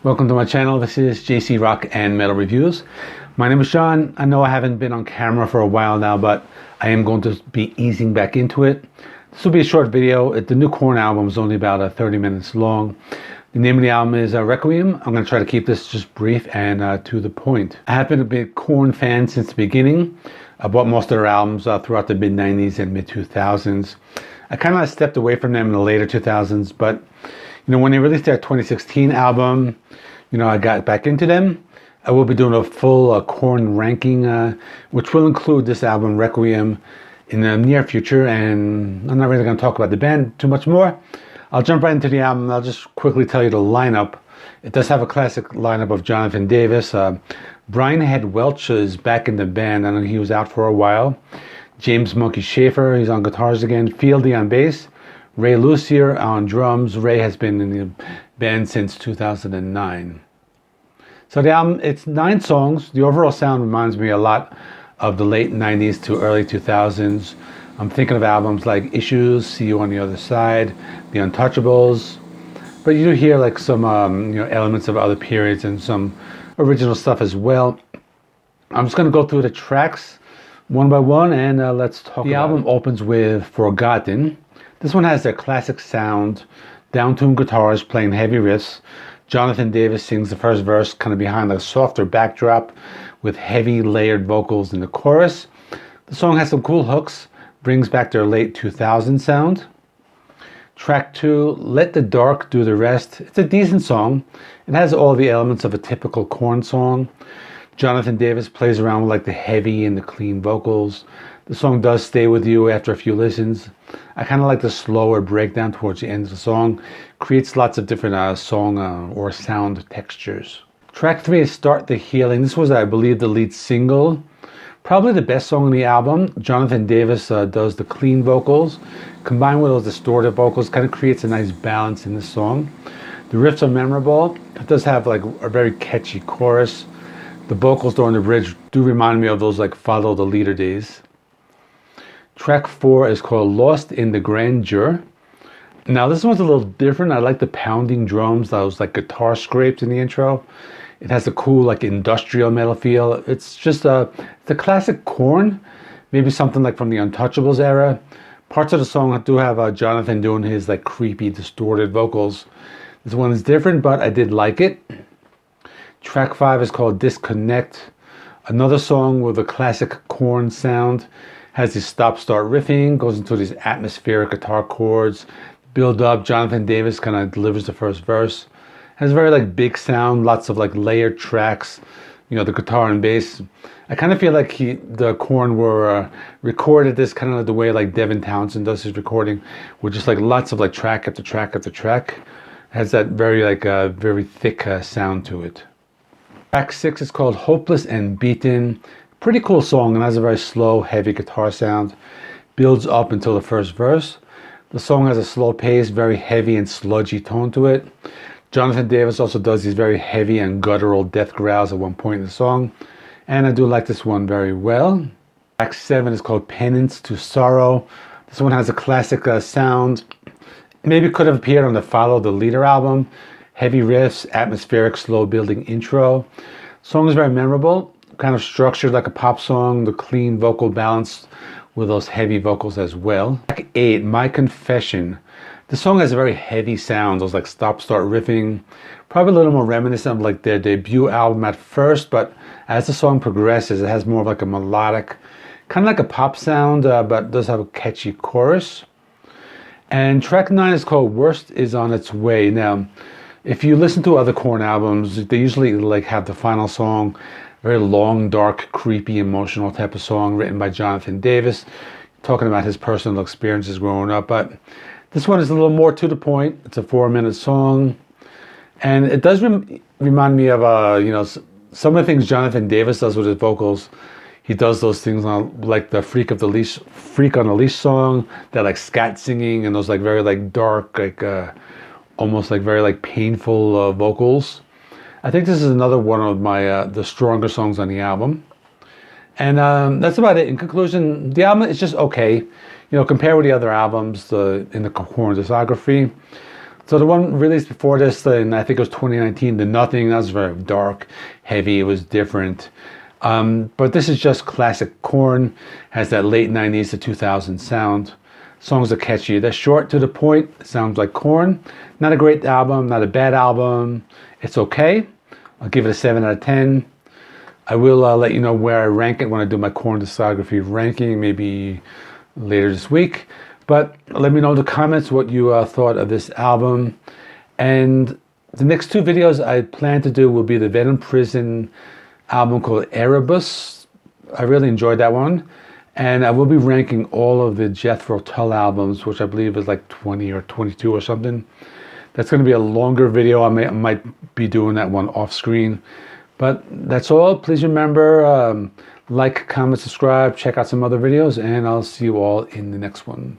Welcome to my channel. This is JC Rock and Metal Reviews. My name is John. I know I haven't been on camera for a while now, but I am going to be easing back into it. This will be a short video. The new Korn album is only about 30 minutes long. The name of the album is Requiem. I'm going to try to keep this just brief and to the point. I have been a big Korn fan since the beginning. I bought most of their albums throughout the mid-90s and mid-2000s. I kind of stepped away from them in the later 2000s, but when they released their 2016 album, I got back into them. I will be doing a full Korn ranking, which will include this album, Requiem, in the near future, and I'm not really going to talk about the band too much more. I'll jump right into the album. I'll just quickly tell you the lineup. It does have a classic lineup of Jonathan Davis. Brian Head Welch is back in the band. I know he was out for a while. James Monkey Schaefer, he's on guitars again. Fieldy on bass. Ray Lucier on drums. Ray has been in the band since 2009. So the album, it's 9 songs. The overall sound reminds me a lot of the late 90s to early 2000s. I'm thinking of albums like Issues, See You on the Other Side, The Untouchables. But you do hear like some elements of other periods and some original stuff as well. I'm just going to go through the tracks one by one and let's talk about it. The album opens with Forgotten. This one has their classic sound, down-tuned guitars playing heavy riffs. Jonathan Davis sings the first verse kind of behind a softer backdrop with heavy layered vocals in the chorus. The song has some cool hooks, brings back their late 2000s sound. Track 2, Let the Dark Do the Rest. It's a decent song. It has all the elements of a typical Korn song. Jonathan Davis plays around with like the heavy and the clean vocals. The song does stay with you after a few listens. I kind of like the slower breakdown towards the end of the song. Creates lots of different song or sound textures. Track 3 is Start the Healing. This was, I believe, the lead single. Probably the best song on the album. Jonathan Davis does the clean vocals. Combined with those distorted vocals, kind of creates a nice balance in the song. The riffs are memorable. It does have like a very catchy chorus. The vocals during the bridge do remind me of those like Follow the Leader days. Track 4 is called Lost in the Grandeur. Now this one's a little different. I like the pounding drums, those like guitar scrapes in the intro. It has a cool like industrial metal feel. It's just the classic Korn, maybe something like from the Untouchables era. Parts of the song do have Jonathan doing his like creepy distorted vocals. This one is different, but I did like it. Track 5 is called Disconnect. Another song with a classic Korn sound. Has this stop-start riffing, goes into these atmospheric guitar chords, build up. Jonathan Davis kind of delivers the first verse. Has a very like big sound, lots of like layered tracks, the guitar and bass. I kind of feel like the Korn were recorded this kind of the way like Devin Townsend does his recording, with just like lots of like track after track after track. Has that very like very thick sound to it. Track 6 is called Hopeless and Beaten. Pretty cool song and has a very slow, heavy guitar sound. Builds up until the first verse. The song has a slow pace, very heavy and sludgy tone to it. Jonathan Davis also does these very heavy and guttural death growls at one point in the song. And I do like this one very well. Track 7 is called Penance to Sorrow. This one has a classic sound. Maybe could have appeared on the Follow the Leader album. Heavy riffs, atmospheric, slow building intro. The song is very memorable. Kind of structured like a pop song, the clean vocal balance with those heavy vocals as well. Track 8, My Confession. The song has a very heavy sound, those like stop-start riffing. Probably a little more reminiscent of like their debut album at first, but as the song progresses, it has more of like a melodic, kind of like a pop sound, but does have a catchy chorus. And track 9 is called Worst Is on Its Way. Now, if you listen to other Korn albums, they usually like have the final song, very long, dark, creepy, emotional type of song written by Jonathan Davis, talking about his personal experiences growing up. But this one is a little more to the point. It's a 4-minute song, and it does remind me of some of the things Jonathan Davis does with his vocals. He does those things on like the Freak on the Leash song, that like scat singing and those like very like dark, like almost like very like painful vocals. I think this is another one of my the stronger songs on the album. And that's about it. In conclusion, the album is just okay. Compared with the other albums in the Korn discography. So the one released before this, and I think it was 2019, The Nothing, that was very dark, heavy, it was different. But this is just classic Korn, has that late 90s to 2000 sound. Songs are catchy, they're short to the point, sounds like Korn. Not a great album, not a bad album, it's okay. I'll give it a 7 out of 10. I will let you know where I rank it when I do my Korn discography ranking, maybe later this week. But let me know in the comments what you thought of this album. And the next two videos I plan to do will be the Venom Prison album called Erebus. I really enjoyed that one. And I will be ranking all of the Jethro Tull albums, which I believe is like 20 or 22 or something. That's going to be a longer video. I might be doing that one off screen. But that's all. Please remember, like, comment, subscribe, check out some other videos, and I'll see you all in the next one.